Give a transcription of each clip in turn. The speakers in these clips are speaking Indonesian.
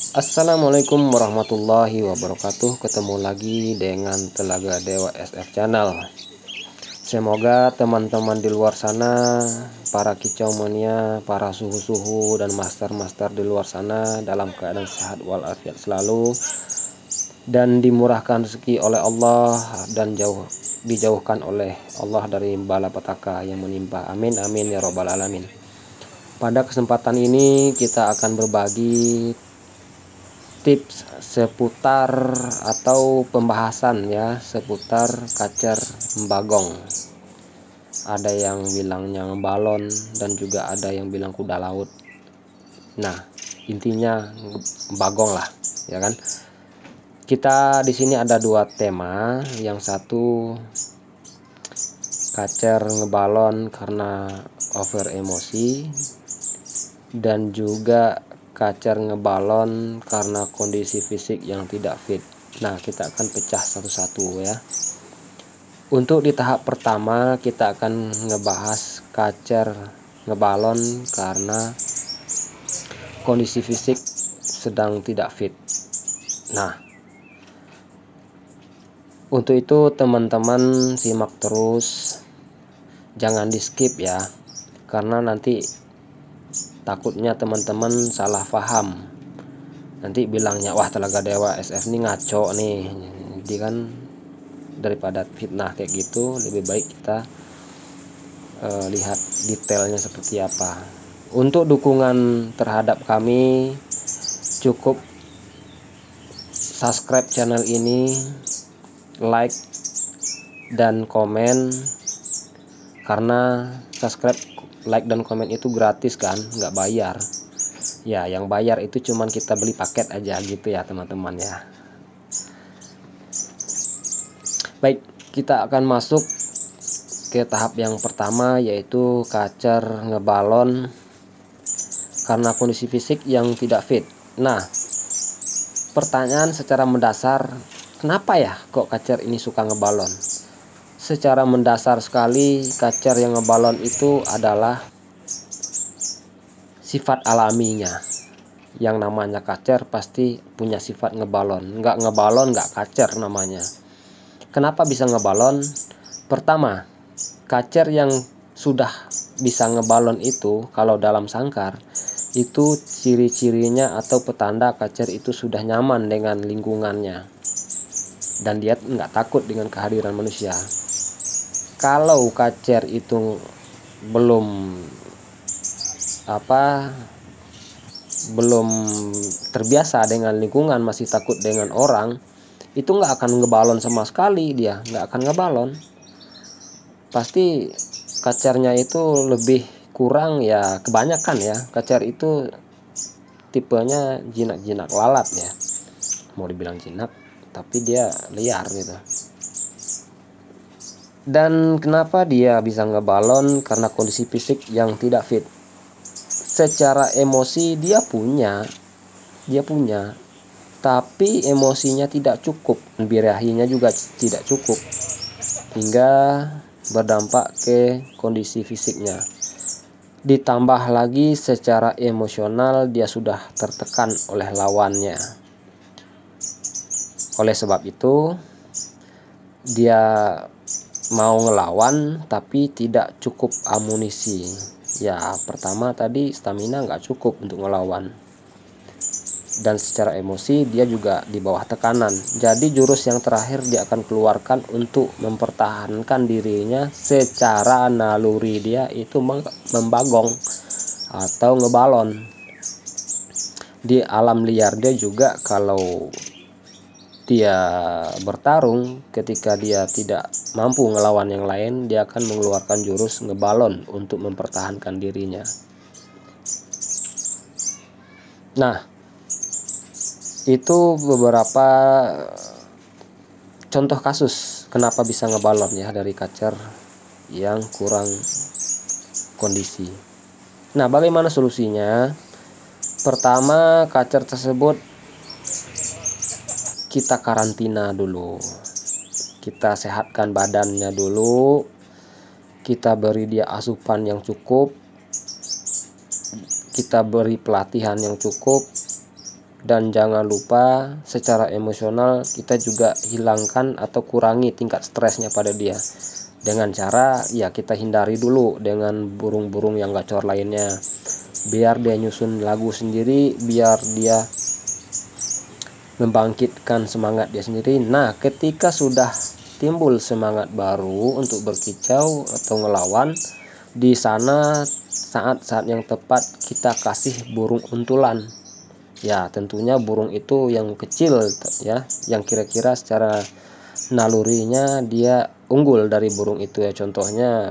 Assalamualaikum warahmatullahi wabarakatuh. Ketemu lagi dengan Telaga Dewa SF Channel. Semoga teman-teman di luar sana, para kicau mania, para suhu-suhu dan master-master di luar sana dalam keadaan sehat walafiat selalu, dan dimurahkan rezeki oleh Allah, dan dijauhkan oleh Allah dari malapetaka yang menimpa. Amin amin ya robbal alamin. Pada kesempatan ini kita akan berbagi tips seputar atau pembahasan ya seputar kacer embagong. Ada yang bilangnya ngebalon dan juga ada yang bilang kuda laut. Nah, intinya embagong lah, ya kan? Kita di sini ada dua tema. Yang satu kacer ngebalon karena over emosi, dan juga kacer ngebalon karena kondisi fisik yang tidak fit. Nah, kita akan pecah satu-satu ya. Untuk di tahap pertama kita akan ngebahas kacer ngebalon karena kondisi fisik sedang tidak fit. Nah, untuk itu teman-teman simak terus, jangan di skip ya, karena nanti takutnya teman-teman salah paham. Nanti bilangnya wah Telaga Dewa SF ini ngaco nih. Jadi kan daripada fitnah kayak gitu, lebih baik kita lihat detailnya seperti apa. Untuk dukungan terhadap kami, cukup subscribe channel ini, like dan komen. Karena subscribe, like dan komen itu gratis kan, nggak bayar. Ya, yang bayar itu cuman kita beli paket aja gitu ya teman-teman ya. Baik, kita akan masuk ke tahap yang pertama, yaitu kacer ngebalon karena kondisi fisik yang tidak fit. Nah, pertanyaan secara mendasar, kenapa ya kok kacer ini suka ngebalon? Secara mendasar sekali, kacer yang ngebalon itu adalah sifat alaminya. Yang namanya kacer pasti punya sifat ngebalon. Nggak ngebalon nggak kacer namanya. Kenapa bisa ngebalon? Pertama, kacer yang sudah bisa ngebalon itu kalau dalam sangkar itu ciri-cirinya atau petanda kacer itu sudah nyaman dengan lingkungannya dan dia nggak takut dengan kehadiran manusia. Kalau kacer itu belum terbiasa dengan lingkungan, masih takut dengan orang, itu nggak akan ngebalon sama sekali. Dia nggak akan ngebalon, pasti kacernya itu lebih kurang ya. Kebanyakan ya kacer itu tipenya jinak-jinak lalat ya, mau dibilang jinak tapi dia liar gitu. Dan kenapa dia bisa ngebalon? Karena kondisi fisik yang tidak fit. Secara emosi dia punya, tapi emosinya tidak cukup, birahinya juga tidak cukup, hingga berdampak ke kondisi fisiknya. Ditambah lagi secara emosional dia sudah tertekan oleh lawannya. Oleh sebab itu dia mau ngelawan tapi tidak cukup amunisi. Ya, pertama tadi stamina nggak cukup untuk ngelawan, dan secara emosi dia juga di bawah tekanan. Jadi jurus yang terakhir dia akan keluarkan untuk mempertahankan dirinya secara naluri dia itu membagong atau ngebalon. Di alam liar dia juga kalau dia bertarung, ketika dia tidak mampu ngelawan yang lain, dia akan mengeluarkan jurus ngebalon untuk mempertahankan dirinya. Nah, itu beberapa contoh kasus kenapa bisa ngebalon ya dari kacer yang kurang kondisi. Nah, bagaimana solusinya? Pertama, kacer tersebut kita karantina dulu, kita sehatkan badannya dulu, kita beri dia asupan yang cukup, kita beri pelatihan yang cukup, Dan jangan lupa secara emosional kita juga hilangkan atau kurangi tingkat stresnya pada dia dengan cara ya kita hindari dulu dengan burung-burung yang gacor lainnya, biar dia nyusun lagu sendiri, biar dia membangkitkan semangat dia sendiri. Nah, ketika sudah timbul semangat baru untuk berkicau atau ngelawan, di sana saat-saat yang tepat kita kasih burung untulan. Ya, tentunya burung itu yang kecil ya, yang kira-kira secara nalurinya dia unggul dari burung itu ya. Contohnya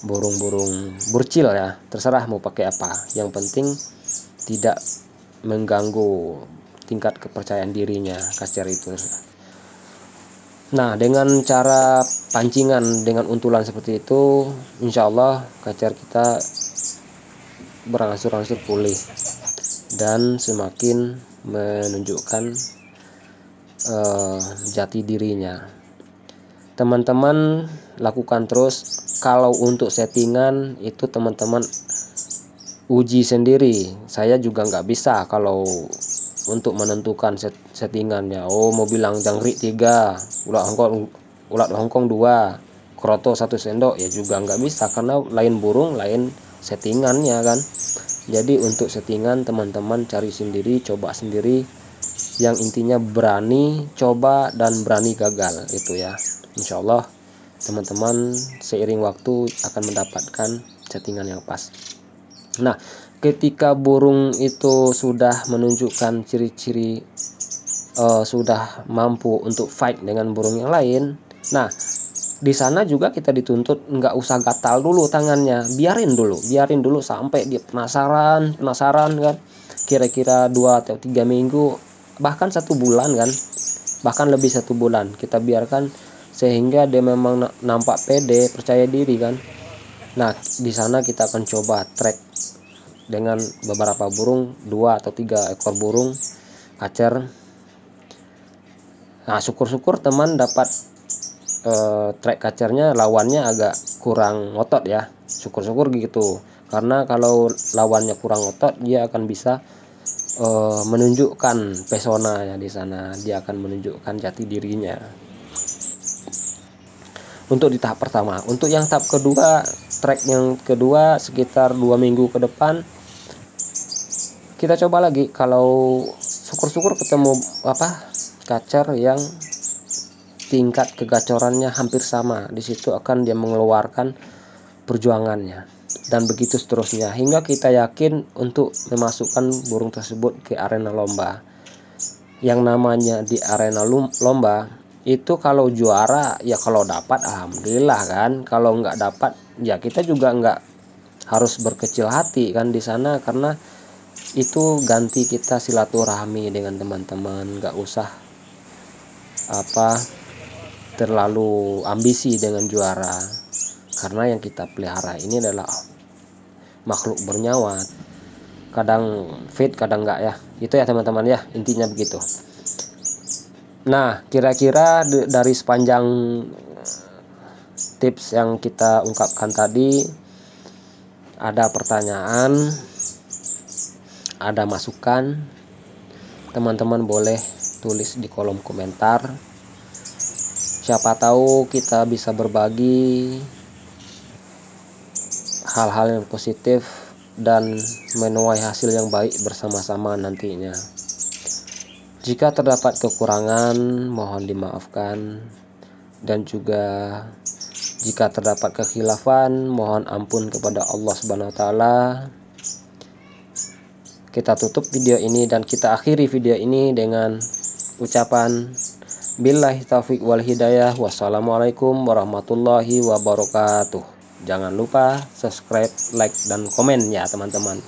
burung-burung burcil ya, terserah mau pakai apa. Yang penting tidak mengganggu tingkat kepercayaan dirinya kacer itu. Nah, dengan cara pancingan dengan untulan seperti itu, insya Allah kacer kita berangsur-angsur pulih dan semakin menunjukkan jati dirinya. Teman-teman lakukan terus. Kalau untuk settingan itu teman-teman uji sendiri. Saya juga nggak bisa kalau untuk menentukan settingannya. Oh, mau bilang jangkrik 3, ulat Hongkong 2, kroto 1 sendok, ya juga nggak bisa karena lain burung, lain settingannya kan. Jadi untuk settingan teman-teman cari sendiri, coba sendiri. Yang intinya berani coba dan berani gagal itu ya. Insya Allah teman-teman seiring waktu akan mendapatkan settingan yang pas. Nah, ketika burung itu sudah menunjukkan ciri-ciri sudah mampu untuk fight dengan burung yang lain, nah di sana juga kita dituntut nggak usah gatal dulu tangannya, biarin dulu sampai dia penasaran kan, kira-kira 2 atau 3 minggu bahkan 1 bulan kan, bahkan lebih 1 bulan kita biarkan sehingga dia memang nampak pede, percaya diri kan. Nah, di sana kita akan coba track dengan beberapa burung, 2 atau 3 ekor burung kacer. Nah, syukur-syukur teman dapat track kacernya lawannya agak kurang ngotot ya, syukur-syukur gitu. Karena kalau lawannya kurang ngotot, dia akan bisa menunjukkan pesona ya di sana, dia akan menunjukkan jati dirinya. Untuk di tahap pertama. Untuk yang tahap kedua, track yang kedua sekitar 2 minggu ke depan kita coba lagi. Kalau syukur-syukur ketemu kacer yang tingkat kegacorannya hampir sama, di situ akan dia mengeluarkan perjuangannya dan begitu seterusnya hingga kita yakin untuk memasukkan burung tersebut ke arena lomba. Yang namanya di arena lomba itu kalau juara ya kalau dapat alhamdulillah kan, kalau nggak dapat ya kita juga nggak harus berkecil hati kan di sana, karena itu ganti kita silaturahmi dengan teman-teman, nggak usah terlalu ambisi dengan juara, karena yang kita pelihara ini adalah makhluk bernyawa, kadang fit kadang nggak ya, itu ya teman-teman ya, intinya begitu. Nah, kira-kira dari sepanjang tips yang kita ungkapkan tadi, ada pertanyaan, ada masukan, teman-teman boleh tulis di kolom komentar. Siapa tahu kita bisa berbagi hal-hal yang positif dan menuai hasil yang baik bersama-sama nantinya. Jika terdapat kekurangan, mohon dimaafkan, dan juga jika terdapat kekhilafan, mohon ampun kepada Allah Subhanahu wa taala. Kita tutup video ini dan kita akhiri video ini dengan ucapan billahi taufiq wal hidayah. Wassalamualaikum warahmatullahi wabarakatuh. Jangan lupa subscribe, like, dan komen ya teman-teman.